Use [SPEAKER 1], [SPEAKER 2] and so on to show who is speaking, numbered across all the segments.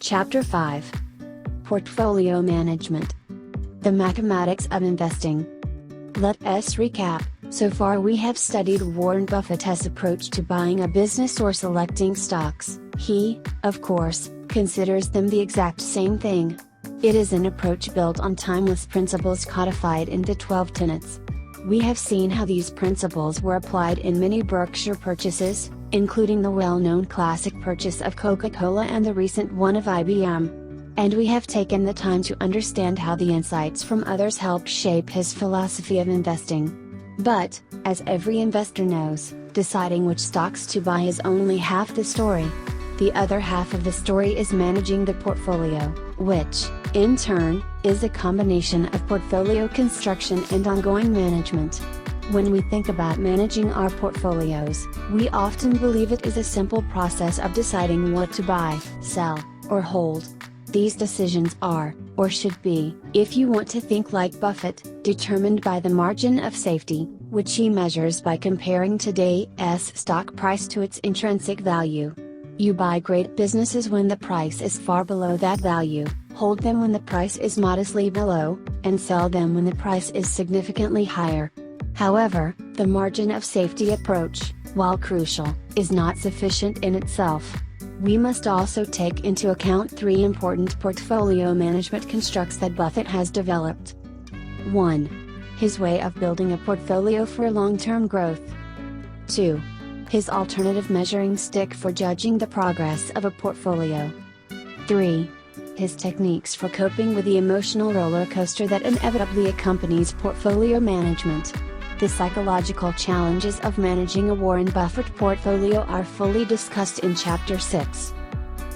[SPEAKER 1] Chapter 5. Portfolio Management. The Mathematics of Investing. Let us recap. So far we have studied Warren Buffett's approach to buying a business or selecting stocks. He, of course, considers them the exact same thing. It is an approach built on timeless principles codified into 12 tenets. We have seen how these principles were applied in many Berkshire purchases, including the well-known classic purchase of Coca-Cola and the recent one of IBM. And we have taken the time to understand how the insights from others helped shape his philosophy of investing. But, as every investor knows, deciding which stocks to buy is only half the story. The other half of the story is managing the portfolio, which, in turn, is a combination of portfolio construction and ongoing management. When we think about managing our portfolios, we often believe it is a simple process of deciding what to buy, sell, or hold. These decisions are, or should be, if you want to think like Buffett, determined by the margin of safety, which he measures by comparing today's stock price to its intrinsic value. You buy great businesses when the price is far below that value, hold them when the price is modestly below, and sell them when the price is significantly higher. However, the margin of safety approach, while crucial, is not sufficient in itself. We must also take into account three important portfolio management constructs that Buffett has developed. 1. His way of building a portfolio for long-term growth. 2. His alternative measuring stick for judging the progress of a portfolio. 3. His techniques for coping with the emotional roller coaster that inevitably accompanies portfolio management. The psychological challenges of managing a Warren Buffett portfolio are fully discussed in Chapter 6.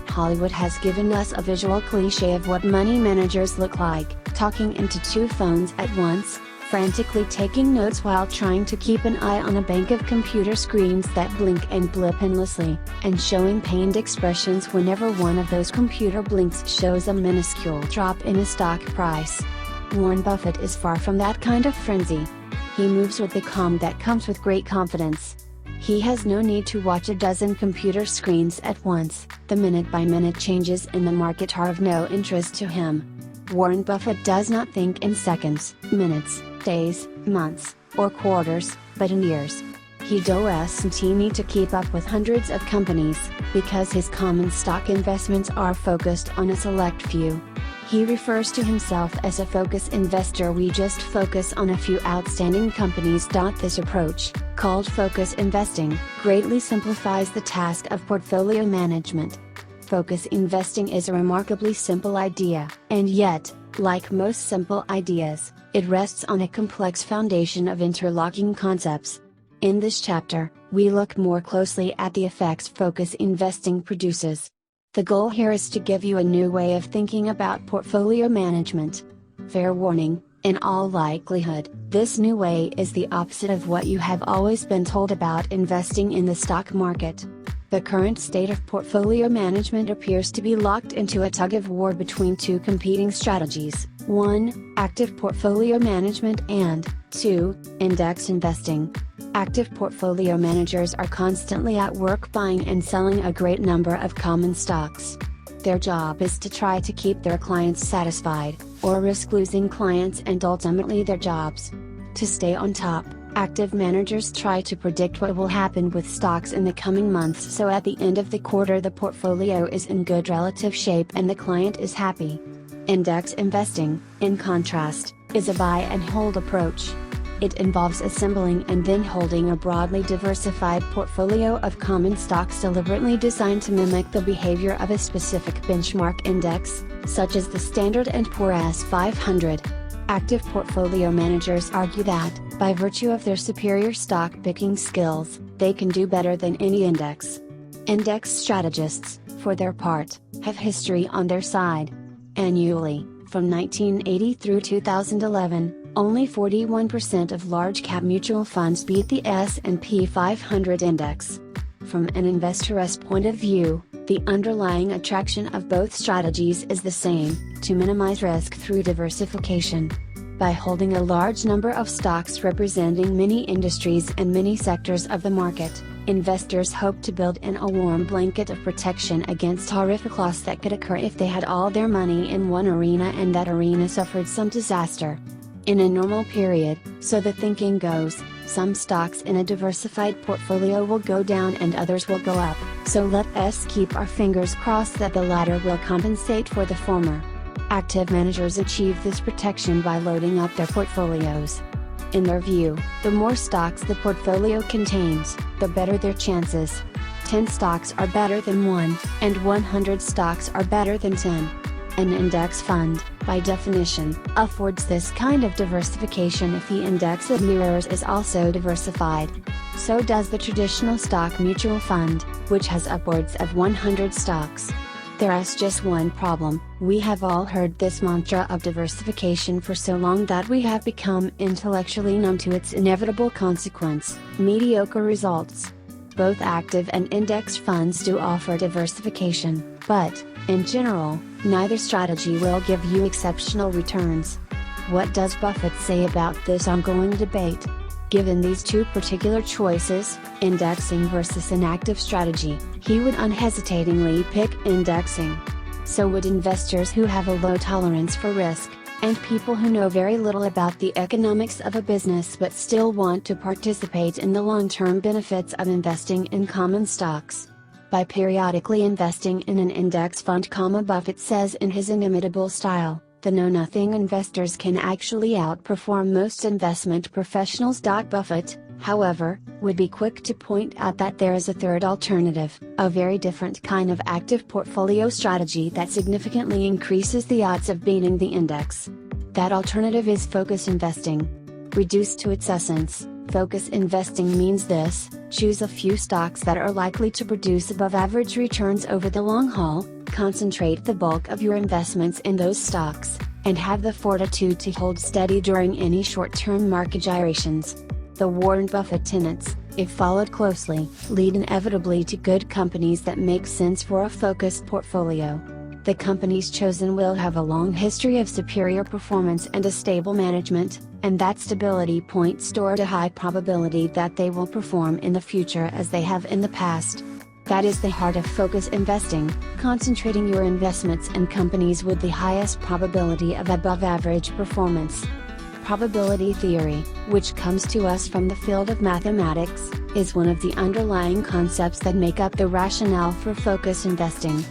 [SPEAKER 1] Hollywood has given us a visual cliché of what money managers look like, talking into two phones at once, frantically taking notes while trying to keep an eye on a bank of computer screens that blink and blip endlessly, and showing pained expressions whenever one of those computer blinks shows a minuscule drop in a stock price. Warren Buffett is far from that kind of frenzy. He moves with the calm that comes with great confidence. He has no need to watch a dozen computer screens at once. The minute-by-minute changes in the market are of no interest to him. Warren Buffett does not think in seconds, minutes, days, months, or quarters, but in years. He doesn't need to keep up with hundreds of companies, because his common stock investments are focused on a select few. He refers to himself as a focus investor. We just focus on a few outstanding companies. This approach, called focus investing, greatly simplifies the task of portfolio management. Focus investing is a remarkably simple idea, and yet, like most simple ideas, it rests on a complex foundation of interlocking concepts. In this chapter, we look more closely at the effects focus investing produces. The goal here is to give you a new way of thinking about portfolio management. Fair warning, in all likelihood, this new way is the opposite of what you have always been told about investing in the stock market. The current state of portfolio management appears to be locked into a tug-of-war between two competing strategies: 1. Active portfolio management and 2. Index investing. Active portfolio managers are constantly at work buying and selling a great number of common stocks. Their job is to try to keep their clients satisfied, or risk losing clients and ultimately their jobs. To stay on top, active managers try to predict what will happen with stocks in the coming months, so at the end of the quarter the portfolio is in good relative shape and the client is happy. Index investing, in contrast, is a buy and hold approach. It involves assembling and then holding a broadly diversified portfolio of common stocks deliberately designed to mimic the behavior of a specific benchmark index, such as the Standard & Poor's 500. Active portfolio managers argue that, by virtue of their superior stock picking skills, they can do better than any index. Index strategists, for their part, have history on their side. Annually, from 1980 through 2011, only 41% of large-cap mutual funds beat the S&P 500 index. From an investor's point of view, the underlying attraction of both strategies is the same: to minimize risk through diversification. By holding a large number of stocks representing many industries and many sectors of the market, Investors hope to build in a warm blanket of protection against horrific loss that could occur if they had all their money in one arena and that arena suffered some disaster. In a normal period, so the thinking goes, some stocks in a diversified portfolio will go down and others will go up, so let us keep our fingers crossed that the latter will compensate for the former. Active managers achieve this protection by loading up their portfolios. In their view, the more stocks the portfolio contains, the better their chances. 10 stocks are better than 1, and 100 stocks are better than 10. An index fund, by definition, affords this kind of diversification if the index it mirrors is also diversified. So does the traditional stock mutual fund, which has upwards of 100 stocks. There is just one problem: we have all heard this mantra of diversification for so long that we have become intellectually numb to its inevitable consequence, mediocre results. Both active and index funds do offer diversification, but, in general, neither strategy will give you exceptional returns. What does Buffett say about this ongoing debate? Given these two particular choices, indexing versus an active strategy, he would unhesitatingly pick indexing. So would investors who have a low tolerance for risk, and people who know very little about the economics of a business but still want to participate in the long-term benefits of investing in common stocks. By periodically investing in an index fund, Buffett says in his inimitable style, the know-nothing investors can actually outperform most investment professionals. Buffett, however, would be quick to point out that there is a third alternative, a very different kind of active portfolio strategy that significantly increases the odds of beating the index. That alternative is focus investing. Reduced to its essence, focus investing means this: choose a few stocks that are likely to produce above average returns over the long haul, concentrate the bulk of your investments in those stocks, and have the fortitude to hold steady during any short-term market gyrations. The Warren Buffett tenets, if followed closely, lead inevitably to good companies that make sense for a focused portfolio. The companies chosen will have a long history of superior performance and a stable management, and that stability points toward a high probability that they will perform in the future as they have in the past. That is the heart of focus investing, concentrating your investments in companies with the highest probability of above-average performance. Probability theory, which comes to us from the field of mathematics, is one of the underlying concepts that make up the rationale for focus investing.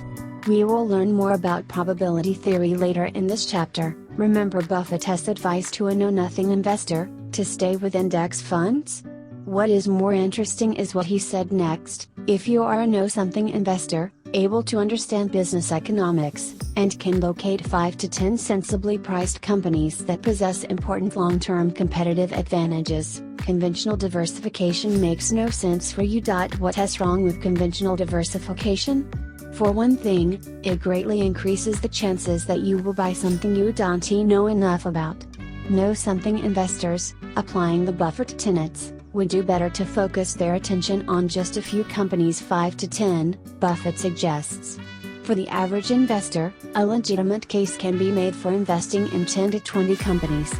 [SPEAKER 1] We will learn more about probability theory later in this chapter. Remember Buffett's advice to a know-nothing investor, to stay with index funds? What is more interesting is what he said next: if you are a know-something investor, able to understand business economics, and can locate 5 to 10 sensibly priced companies that possess important long-term competitive advantages, conventional diversification makes no sense for you. What's wrong with conventional diversification? For one thing, it greatly increases the chances that you will buy something you don't know enough about. Know-something investors, applying the Buffett tenets, would do better to focus their attention on just a few companies, 5 to 10, Buffett suggests. For the average investor, a legitimate case can be made for investing in 10 to 20 companies.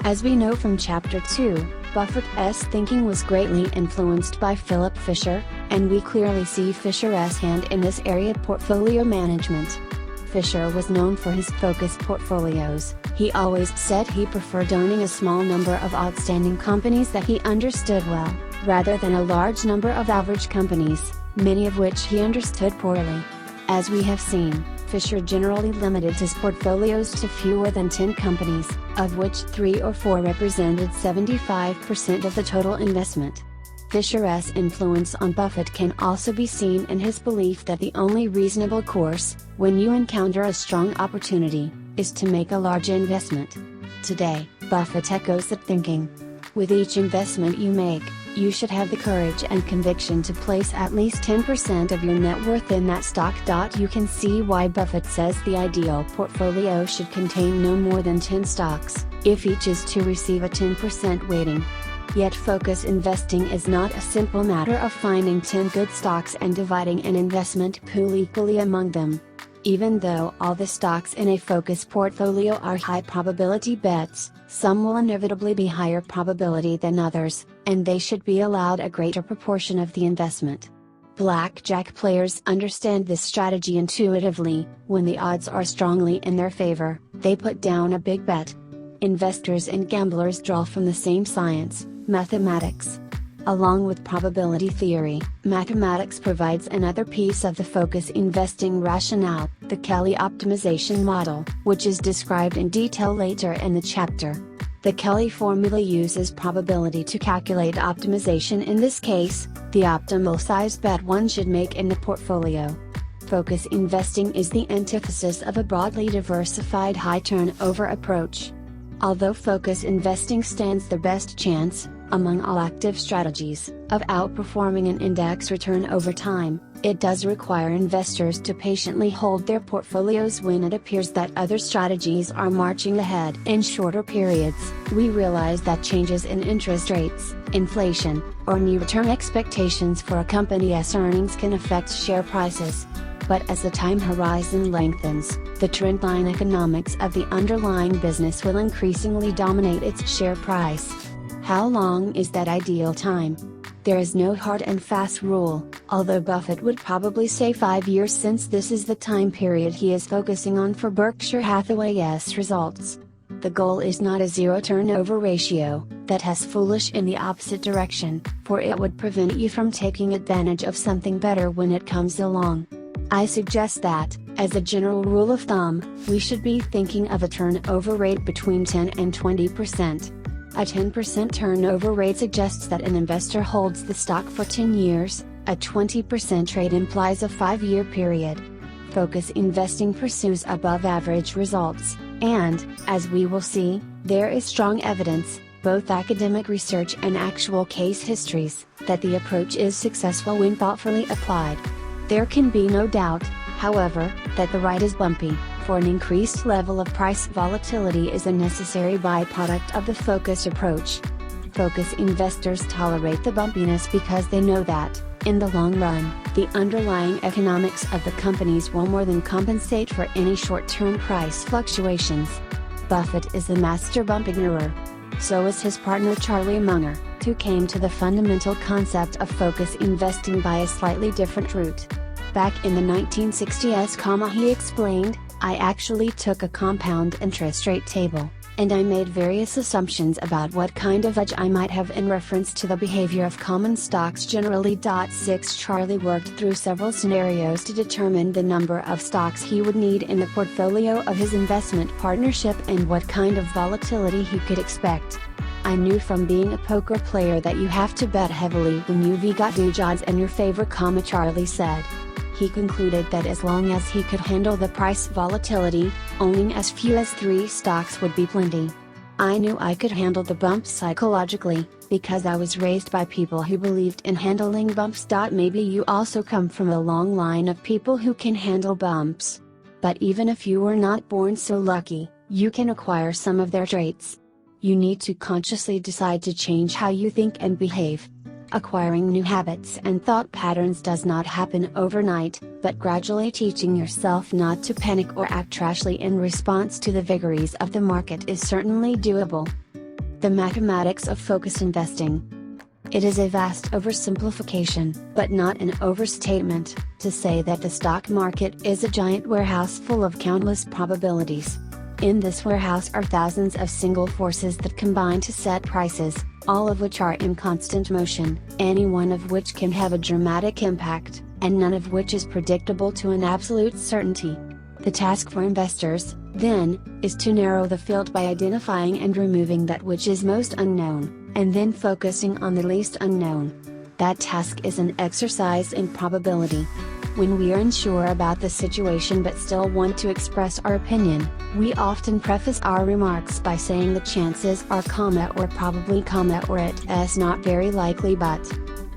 [SPEAKER 1] As we know from Chapter 2, Buffett's thinking was greatly influenced by Philip Fisher, and we clearly see Fisher's hand in this area: portfolio management. Fisher was known for his focused portfolios. He always said he preferred owning a small number of outstanding companies that he understood well, rather than a large number of average companies, many of which he understood poorly. As we have seen, Fisher generally limited his portfolios to fewer than 10 companies, of which 3 or 4 represented 75% of the total investment. Fisher's influence on Buffett can also be seen in his belief that the only reasonable course, when you encounter a strong opportunity, is to make a large investment. Today, Buffett echoes that thinking. With each investment you make, you should have the courage and conviction to place at least 10% of your net worth in that stock. You can see why Buffett says the ideal portfolio should contain no more than 10 stocks, if each is to receive a 10% weighting. Yet focus investing is not a simple matter of finding 10 good stocks and dividing an investment pool equally among them. Even though all the stocks in a focus portfolio are high probability bets, Some will inevitably be higher probability than others, and they should be allowed a greater proportion of the investment. Blackjack players understand this strategy intuitively. When the odds are strongly in their favor, they put down a big bet. Investors and gamblers draw from the same science, mathematics. Along with probability theory, mathematics provides another piece of the focus investing rationale, the Kelly optimization model, which is described in detail later in the chapter. The Kelly formula uses probability to calculate optimization, in this case, the optimal size bet one should make in the portfolio. Focus investing is the antithesis of a broadly diversified high turnover approach. Although focus investing stands the best chance, among all active strategies, of outperforming an index return over time, it does require investors to patiently hold their portfolios when it appears that other strategies are marching ahead. In shorter periods, we realize that changes in interest rates, inflation, or new return expectations for a company's earnings can affect share prices. But as the time horizon lengthens, the trendline economics of the underlying business will increasingly dominate its share price. How long is that ideal time? There is no hard and fast rule, although Buffett would probably say 5 years, since this is the time period he is focusing on for Berkshire Hathaway's results. The goal is not a zero turnover ratio, that has foolish in the opposite direction, for it would prevent you from taking advantage of something better when it comes along. I suggest that, as a general rule of thumb, we should be thinking of a turnover rate between 10 and 20%. A 10% turnover rate suggests that an investor holds the stock for 10 years, a 20% rate implies a 5-year period. Focus investing pursues above average results, and, as we will see, there is strong evidence, both academic research and actual case histories, that the approach is successful when thoughtfully applied. There can be no doubt, however, that the ride is bumpy, for an increased level of price volatility is a necessary byproduct of the focus approach. Focus investors tolerate the bumpiness because they know that, in the long run, the underlying economics of the companies will more than compensate for any short-term price fluctuations. Buffett is the master bumpignorer. So is his partner Charlie Munger, who came to the fundamental concept of focus investing by a slightly different route. Back in the 1960s, he explained, I actually took a compound interest rate table, and I made various assumptions about what kind of edge I might have in reference to the behavior of common stocks generally. 6 Charlie worked through several scenarios to determine the number of stocks he would need in the portfolio of his investment partnership and what kind of volatility he could expect. I knew from being a poker player that you have to bet heavily when you've got huge odds in your favor, Charlie said. He concluded that as long as he could handle the price volatility, owning as few as 3 stocks would be plenty. I knew I could handle the bumps psychologically, because I was raised by people who believed in handling bumps. Maybe you also come from a long line of people who can handle bumps. But even if you were not born so lucky, you can acquire some of their traits. You need to consciously decide to change how you think and behave. Acquiring new habits and thought patterns does not happen overnight, but gradually teaching yourself not to panic or act trashly in response to the vagaries of the market is certainly doable. The mathematics of focus investing. It is a vast oversimplification, but not an overstatement, to say that the stock market is a giant warehouse full of countless probabilities. In this warehouse are thousands of single forces that combine to set prices, all of which are in constant motion, any one of which can have a dramatic impact, and none of which is predictable to an absolute certainty. The task for investors, then, is to narrow the field by identifying and removing that which is most unknown, and then focusing on the least unknown. That task is an exercise in probability. When we are unsure about the situation but still want to express our opinion, we often preface our remarks by saying the chances are or probably or it's not very likely, but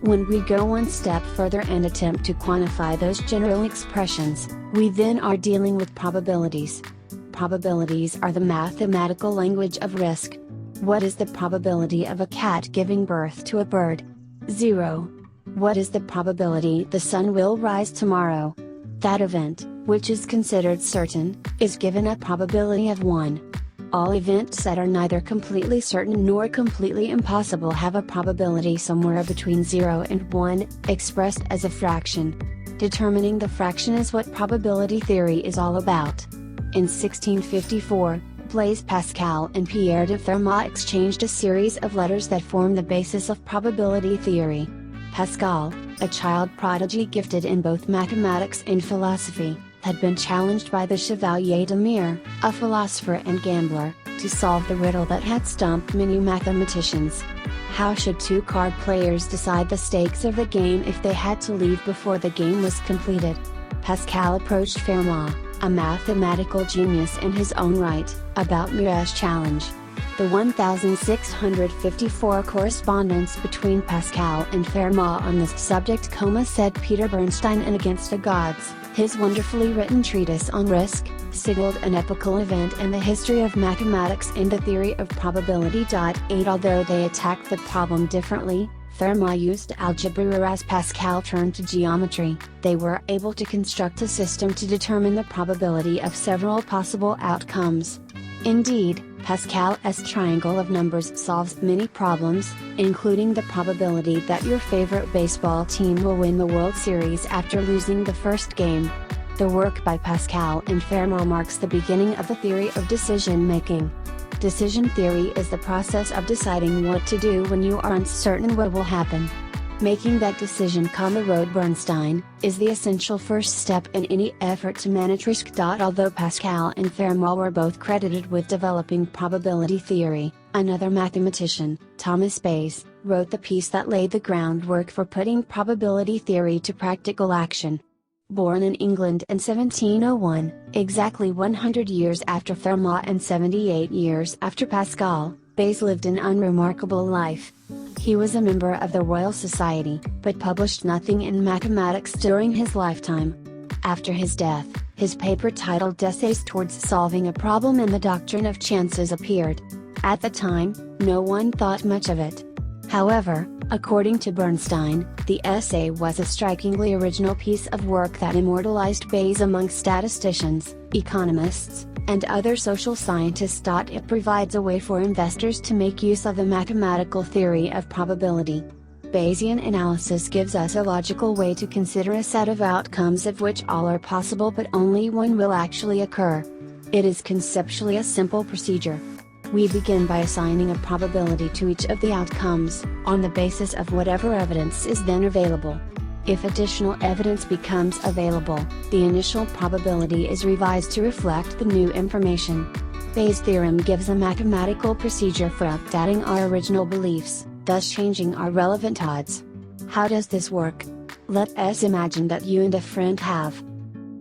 [SPEAKER 1] when we go one step further and attempt to quantify those general expressions, we then are dealing with probabilities. Probabilities are the mathematical language of risk. What is the probability of a cat giving birth to a bird? 0. What is the probability the sun will rise tomorrow? That event, which is considered certain, is given a probability of 1. All events that are neither completely certain nor completely impossible have a probability somewhere between 0 and 1, expressed as a fraction. Determining the fraction is what probability theory is all about. In 1654, Blaise Pascal and Pierre de Fermat exchanged a series of letters that form the basis of probability theory. Pascal, a child prodigy gifted in both mathematics and philosophy, had been challenged by the Chevalier de Mere, a philosopher and gambler, to solve the riddle that had stumped many mathematicians. How should two card players decide the stakes of the game if they had to leave before the game was completed? Pascal approached Fermat, a mathematical genius in his own right, about Mere's challenge. The 1654 correspondence between Pascal and Fermat on this subject, said Peter Bernstein, and Against the Gods, his wonderfully written treatise on risk, signaled an epochal event in the history of mathematics and the theory of probability. Although they attacked the problem differently, Fermat used algebra whereas Pascal turned to geometry, they were able to construct a system to determine the probability of several possible outcomes. Indeed, Pascal's triangle of numbers solves many problems, including the probability that your favorite baseball team will win the World Series after losing the first game. The work by Pascal and Fermat marks the beginning of the theory of decision-making. Decision theory is the process of deciding what to do when you are uncertain what will happen. Making that decision, wrote Bernstein, is the essential first step in any effort to manage risk. Although Pascal and Fermat were both credited with developing probability theory, another mathematician, Thomas Bayes, wrote the piece that laid the groundwork for putting probability theory to practical action. Born in England in 1701, exactly 100 years after Fermat and 78 years after Pascal, Bayes lived an unremarkable life. He was a member of the Royal Society, but published nothing in mathematics during his lifetime. After his death, his paper titled Essays Towards Solving a Problem in the Doctrine of Chances appeared. At the time, no one thought much of it. However, according to Bernstein, the essay was a strikingly original piece of work that immortalized Bayes among statisticians, economists, and other social scientists. It provides a way for investors to make use of the mathematical theory of probability. Bayesian analysis gives us a logical way to consider a set of outcomes of which all are possible but only one will actually occur. It is conceptually a simple procedure. We begin by assigning a probability to each of the outcomes, on the basis of whatever evidence is then available. If additional evidence becomes available, the initial probability is revised to reflect the new information. Bayes' theorem gives a mathematical procedure for updating our original beliefs, thus changing our relevant odds. How does this work? Let us imagine that you and a friend have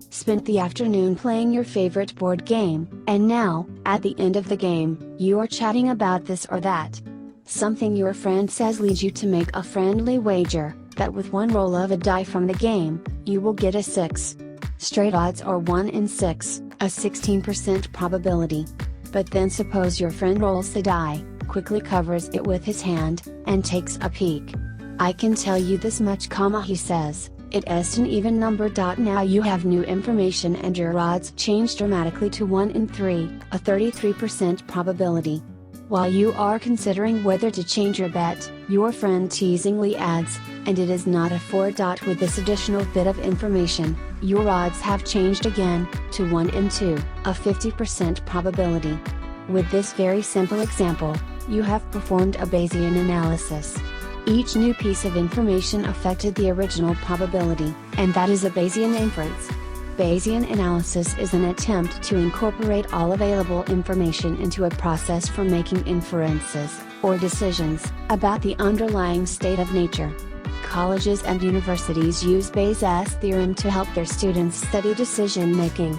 [SPEAKER 1] spent the afternoon playing your favorite board game, and now, at the end of the game, you are chatting about this or that. Something your friend says leads you to make a friendly wager, that with one roll of a die from the game, you will get a 6. Straight odds are 1 in 6, a 16% probability. But then suppose your friend rolls the die, quickly covers it with his hand, and takes a peek. I can tell you this much, he says. It is an even number. Now you have new information and your odds change dramatically to 1 in 3, a 33% probability. While you are considering whether to change your bet, your friend teasingly adds, and it is not a 4. With this additional bit of information, your odds have changed again, to 1 in 2, a 50% probability. With this very simple example, you have performed a Bayesian analysis. Each new piece of information affected the original probability, and that is a Bayesian inference. Bayesian analysis is an attempt to incorporate all available information into a process for making inferences, or decisions, about the underlying state of nature. Colleges and universities use Bayes' theorem to help their students study decision-making.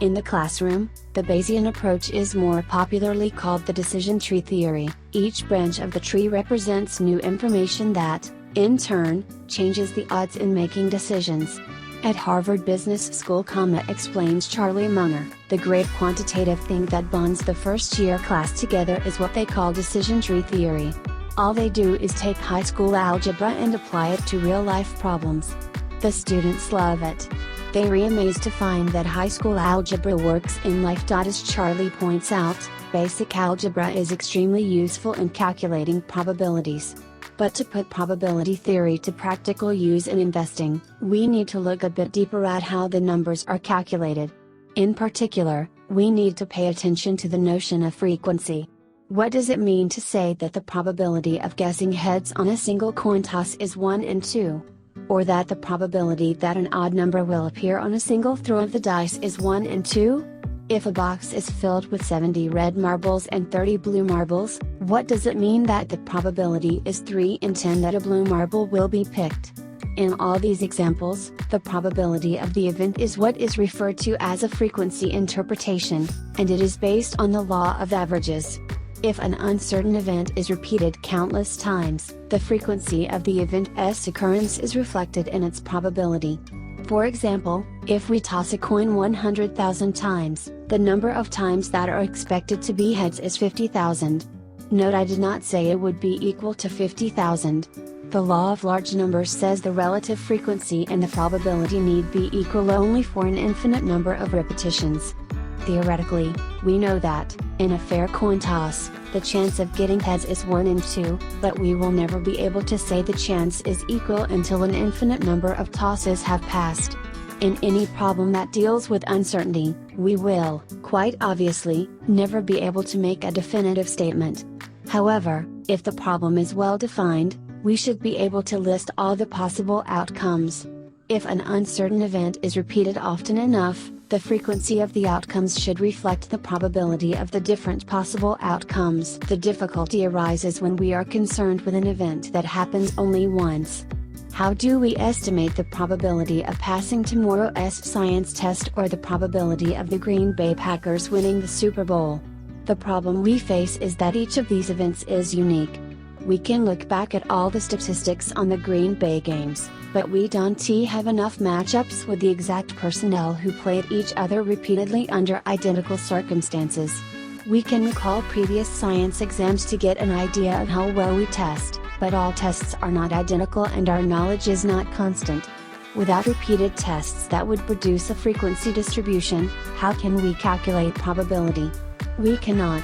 [SPEAKER 1] In the classroom, the Bayesian approach is more popularly called the decision tree theory. Each branch of the tree represents new information that, in turn, changes the odds in making decisions. At Harvard Business School, explains Charlie Munger, the great quantitative thing that bonds the first-year class together is what they call decision tree theory. All they do is take high school algebra and apply it to real-life problems. The students love it. They are amazed to find that high school algebra works in life. As Charlie points out, basic algebra is extremely useful in calculating probabilities. But to put probability theory to practical use in investing, we need to look a bit deeper at how the numbers are calculated. In particular, we need to pay attention to the notion of frequency. What does it mean to say that the probability of guessing heads on a single coin toss is 1 in 2? Or that the probability that an odd number will appear on a single throw of the dice is 1 in 2? If a box is filled with 70 red marbles and 30 blue marbles, what does it mean that the probability is 3 in 10 that a blue marble will be picked? In all these examples, the probability of the event is what is referred to as a frequency interpretation, and it is based on the law of averages. If an uncertain event is repeated countless times, the frequency of the event's occurrence is reflected in its probability. For example, if we toss a coin 100,000 times, the number of times that are expected to be heads is 50,000. Note, I did not say it would be equal to 50,000. The law of large numbers says the relative frequency and the probability need be equal only for an infinite number of repetitions. Theoretically, we know that, in a fair coin toss, the chance of getting heads is 1 in 2, but we will never be able to say the chance is equal until an infinite number of tosses have passed. In any problem that deals with uncertainty, we will, quite obviously, never be able to make a definitive statement. However, if the problem is well defined, we should be able to list all the possible outcomes. If an uncertain event is repeated often enough, the frequency of the outcomes should reflect the probability of the different possible outcomes. The difficulty arises when we are concerned with an event that happens only once. How do we estimate the probability of passing tomorrow's science test or the probability of the Green Bay Packers winning the Super Bowl? The problem we face is that each of these events is unique. We can look back at all the statistics on the Green Bay games, but we don't have enough matchups with the exact personnel who played each other repeatedly under identical circumstances. We can recall previous science exams to get an idea of how well we test, but all tests are not identical and our knowledge is not constant. Without repeated tests that would produce a frequency distribution, how can we calculate probability? We cannot.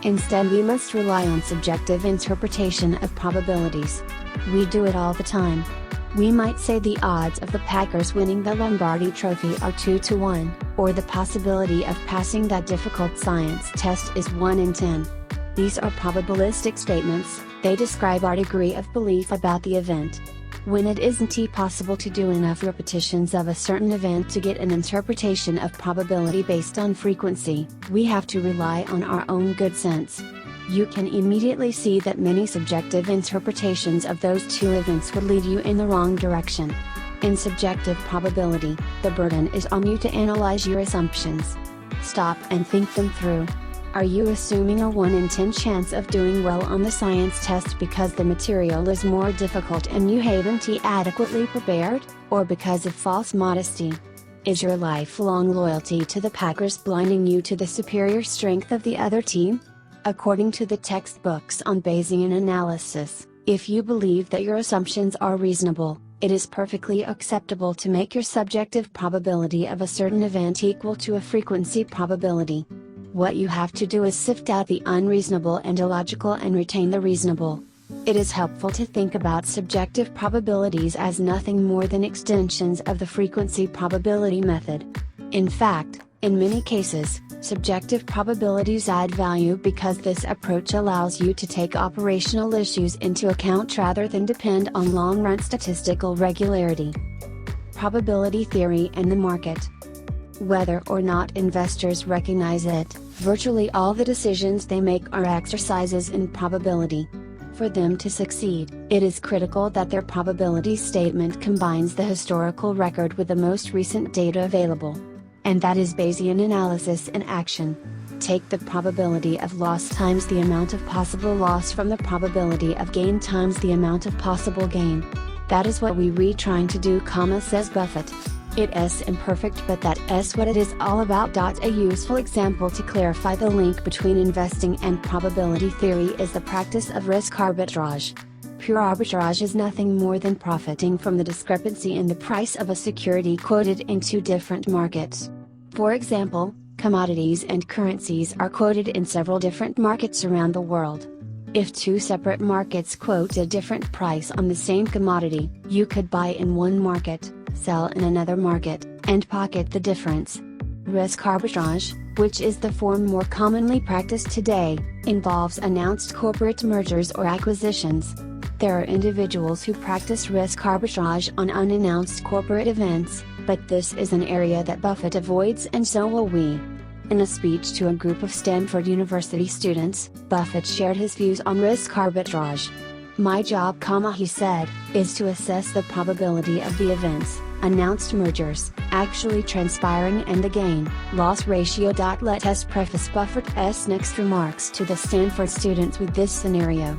[SPEAKER 1] Instead, we must rely on subjective interpretation of probabilities. We do it all the time. We might say the odds of the Packers winning the Lombardi Trophy are 2 to 1, or the possibility of passing that difficult science test is 1 in 10. These are probabilistic statements. They describe our degree of belief about the event. When it isn't possible to do enough repetitions of a certain event to get an interpretation of probability based on frequency, we have to rely on our own good sense. You can immediately see that many subjective interpretations of those two events would lead you in the wrong direction. In subjective probability, the burden is on you to analyze your assumptions. Stop and think them through. Are you assuming a 1 in 10 chance of doing well on the science test because the material is more difficult and you haven't adequately prepared, or because of false modesty? Is your lifelong loyalty to the Packers blinding you to the superior strength of the other team? According to the textbooks on Bayesian analysis, if you believe that your assumptions are reasonable, it is perfectly acceptable to make your subjective probability of a certain event equal to a frequency probability. What you have to do is sift out the unreasonable and illogical and retain the reasonable. It is helpful to think about subjective probabilities as nothing more than extensions of the frequency probability method. In fact, in many cases, subjective probabilities add value because this approach allows you to take operational issues into account rather than depend on long-run statistical regularity. Probability theory and the market. Whether or not investors recognize it, virtually all the decisions they make are exercises in probability. For them to succeed, it is critical that their probability statement combines the historical record with the most recent data available. And that is Bayesian analysis in action. Take the probability of loss times the amount of possible loss from the probability of gain times the amount of possible gain. That is what we trying to do, says Buffett. It's imperfect, but that's what it is all about. A useful example to clarify the link between investing and probability theory is the practice of risk arbitrage. Pure arbitrage is nothing more than profiting from the discrepancy in the price of a security quoted in two different markets. For example, commodities and currencies are quoted in several different markets around the world. If two separate markets quote a different price on the same commodity, you could buy in one market, sell in another market, and pocket the difference. Risk arbitrage, which is the form more commonly practiced today, involves announced corporate mergers or acquisitions. There are individuals who practice risk arbitrage on unannounced corporate events, but this is an area that Buffett avoids, and so will we. In a speech to a group of Stanford University students, Buffett shared his views on risk arbitrage. My job, he said, is to assess the probability of the events, announced mergers, actually transpiring and the gain-loss ratio. Let us preface Buffett's next remarks to the Stanford students with this scenario.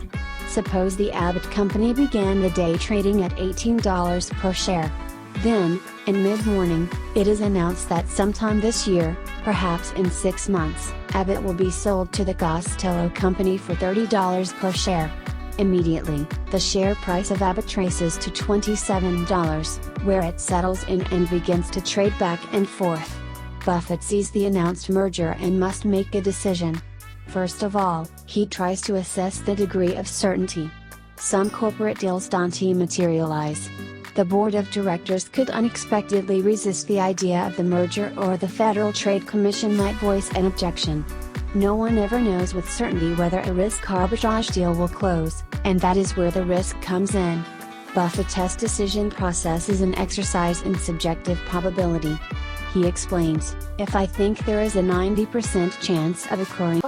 [SPEAKER 1] Suppose the Abbott company began the day trading at $18 per share. Then, in mid-morning, it is announced that sometime this year, perhaps in 6 months, Abbott will be sold to the Costello Company for $30 per share. Immediately, the share price of Abbott traces to $27, where it settles in and begins to trade back and forth. Buffett sees the announced merger and must make a decision. First of all, he tries to assess the degree of certainty. Some corporate deals don't materialize. The board of directors could unexpectedly resist the idea of the merger, or the Federal Trade Commission might voice an objection. No one ever knows with certainty whether a risk arbitrage deal will close, and that is where the risk comes in. Buffett's decision process is an exercise in subjective probability. He explains, if I think there is a 90% chance of occurring